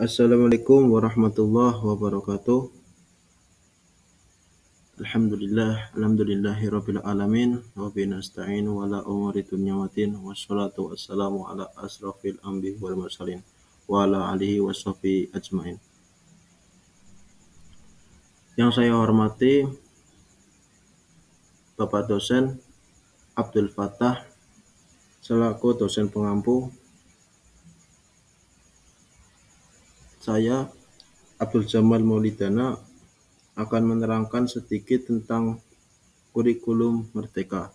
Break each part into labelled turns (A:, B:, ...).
A: Assalamualaikum warahmatullahi wabarakatuh. Alhamdulillahirabbil alamin wa bihi nasta'inu ala umuri dunya waddin wassalatu wassalamu ala asrofil anbiya'i wal mursalin wa ala alihi washabihi ajmain. Yang saya hormati Bapak dosen Abdul Fattah selaku dosen pengampu. Saya Abdul Jamal Maulidana akan menerangkan sedikit tentang kurikulum merdeka.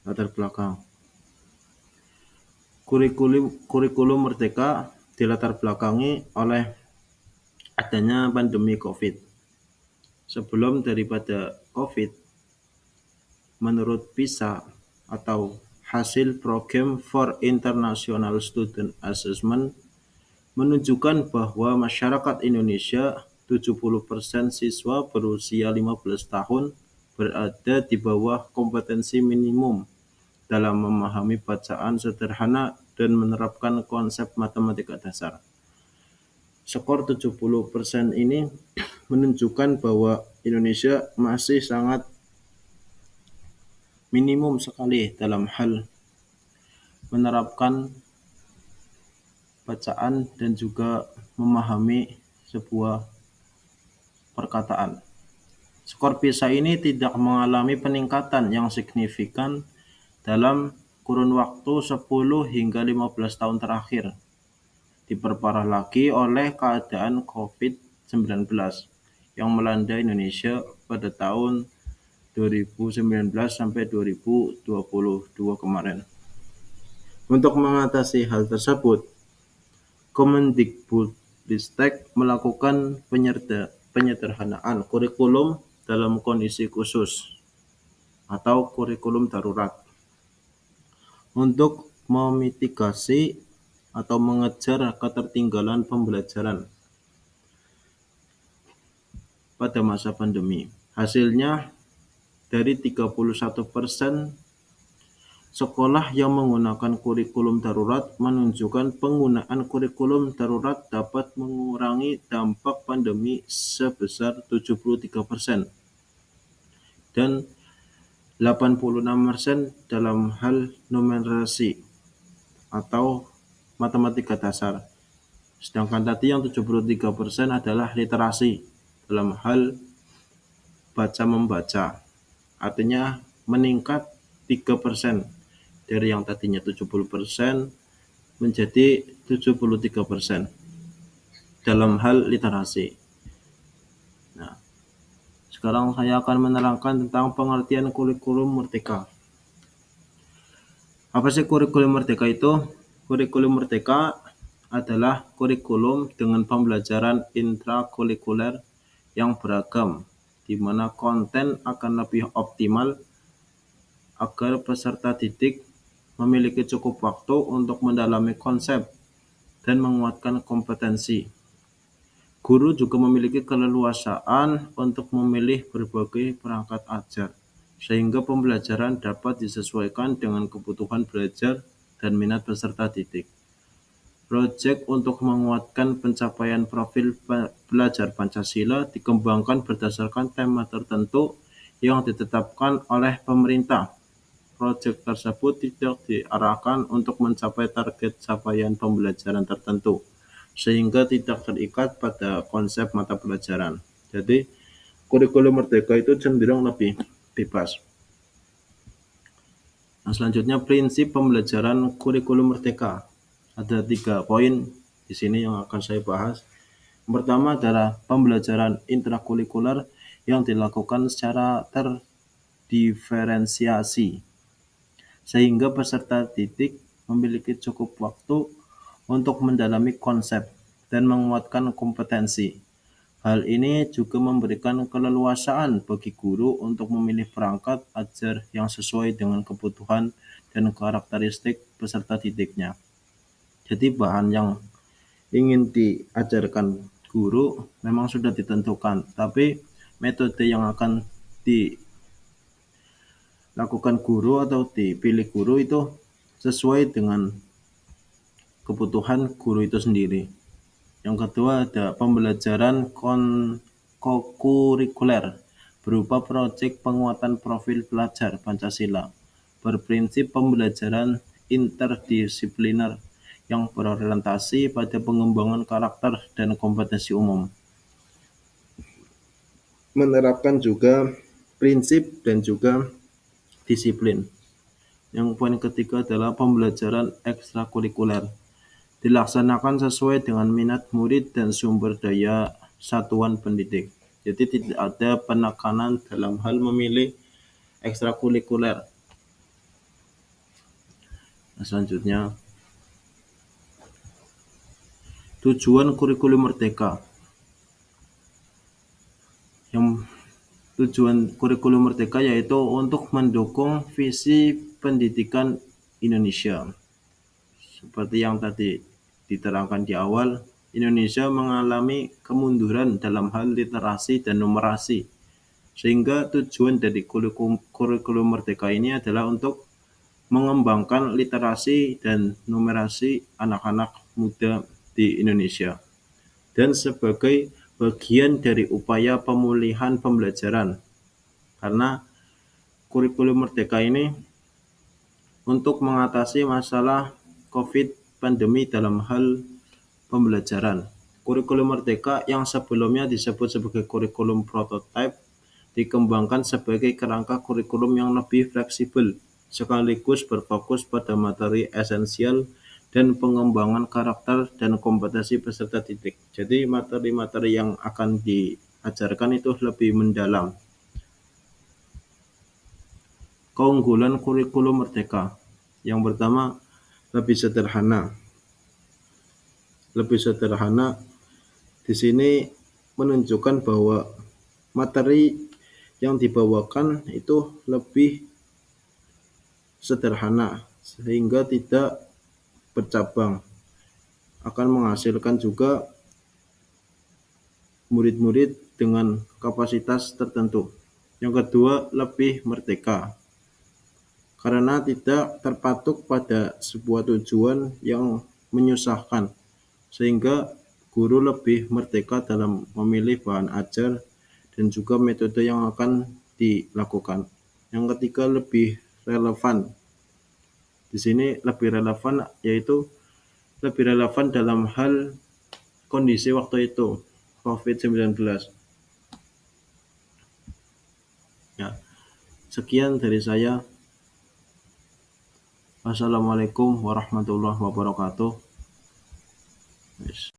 A: Latar belakang. Kurikulum merdeka dilatar belakangi oleh adanya pandemi COVID. Sebelum daripada COVID, menurut PISA atau hasil Program for International Student Assessment menunjukkan bahwa masyarakat Indonesia 70% siswa berusia 15 tahun berada di bawah kompetensi minimum dalam memahami bacaan sederhana dan menerapkan konsep matematika dasar. Skor 70% ini menunjukkan bahwa Indonesia masih sangat minimum sekali dalam hal menerapkan bacaan dan juga memahami sebuah perkataan. Skor PISA ini tidak mengalami peningkatan yang signifikan dalam kurun waktu 10 hingga 15 tahun terakhir. Diperparah lagi oleh keadaan COVID-19 yang melanda Indonesia pada tahun 2019 sampai 2022 kemarin. Untuk mengatasi hal tersebut, Kemendikbudristek melakukan penyederhanaan kurikulum dalam kondisi khusus atau kurikulum darurat untuk memitigasi atau mengejar ketertinggalan pembelajaran pada masa pandemi. Hasilnya, dari 31% sekolah yang menggunakan kurikulum darurat menunjukkan penggunaan kurikulum darurat dapat mengurangi dampak pandemi sebesar 73% dan 86% dalam hal numerasi atau matematika dasar. Sedangkan tadi yang 73% adalah literasi dalam hal baca-membaca. Artinya meningkat 3% dari yang tadinya 70% menjadi 73% dalam hal literasi. Nah, sekarang saya akan menerangkan tentang pengertian kurikulum merdeka. Apa sih kurikulum merdeka itu? Kurikulum merdeka adalah kurikulum dengan pembelajaran intrakurikuler yang beragam, di mana konten akan lebih optimal agar peserta didik memiliki cukup waktu untuk mendalami konsep dan menguatkan kompetensi. Guru juga memiliki keleluasaan untuk memilih berbagai perangkat ajar, sehingga pembelajaran dapat disesuaikan dengan kebutuhan belajar dan minat peserta didik. Proyek untuk menguatkan pencapaian profil belajar Pancasila dikembangkan berdasarkan tema tertentu yang ditetapkan oleh pemerintah. Proyek tersebut tidak diarahkan untuk mencapai target capaian pembelajaran tertentu, sehingga tidak terikat pada konsep mata pelajaran. Jadi, kurikulum merdeka itu cenderung lebih bebas. Nah, selanjutnya prinsip pembelajaran kurikulum merdeka. Ada 3 poin di sini yang akan saya bahas. Yang pertama adalah pembelajaran intrakurikuler yang dilakukan secara terdiferensiasi, sehingga peserta didik memiliki cukup waktu untuk mendalami konsep dan menguatkan kompetensi. Hal ini juga memberikan keleluasaan bagi guru untuk memilih perangkat ajar yang sesuai dengan kebutuhan dan karakteristik peserta didiknya. Jadi bahan yang ingin diajarkan guru memang sudah ditentukan, tapi metode yang akan dilakukan guru atau dipilih guru itu sesuai dengan kebutuhan guru itu sendiri. Yang kedua ada pembelajaran kokurikuler berupa proyek penguatan profil pelajar Pancasila, berprinsip pembelajaran interdisipliner yang berorientasi pada pengembangan karakter dan kompetensi umum. Menerapkan juga prinsip dan juga disiplin. Yang poin ketiga adalah pembelajaran ekstrakurikuler. Dilaksanakan sesuai dengan minat murid dan sumber daya satuan pendidik. Jadi tidak ada penekanan dalam hal memilih ekstrakurikuler. Selanjutnya, tujuan kurikulum merdeka. Yang tujuan kurikulum merdeka yaitu untuk mendukung visi pendidikan Indonesia. Seperti yang tadi diterangkan di awal, Indonesia mengalami kemunduran dalam hal literasi dan numerasi. Sehingga tujuan dari kurikulum merdeka ini adalah untuk mengembangkan literasi dan numerasi anak-anak muda di Indonesia. Dan sebagai bagian dari upaya pemulihan pembelajaran. Karena kurikulum merdeka ini untuk mengatasi masalah COVID pandemi dalam hal pembelajaran. Kurikulum merdeka yang sebelumnya disebut sebagai kurikulum prototipe dikembangkan sebagai kerangka kurikulum yang lebih fleksibel, sekaligus berfokus pada materi esensial dan pengembangan karakter dan kompetensi peserta didik. Jadi materi-materi yang akan diajarkan itu lebih mendalam. Keunggulan kurikulum merdeka. Yang pertama, lebih sederhana. Lebih sederhana di sini menunjukkan bahwa materi yang dibawakan itu lebih sederhana sehingga tidak bercabang, akan menghasilkan juga murid-murid dengan kapasitas tertentu. Yang kedua, lebih merdeka karena tidak terpatok pada sebuah tujuan yang menyusahkan, sehingga guru lebih merdeka dalam memilih bahan ajar dan juga metode yang akan dilakukan. Yang ketiga, lebih relevan. Di sini lebih relevan yaitu lebih relevan dalam hal kondisi waktu itu, COVID-19. Ya, sekian dari saya. Wassalamualaikum warahmatullahi wabarakatuh.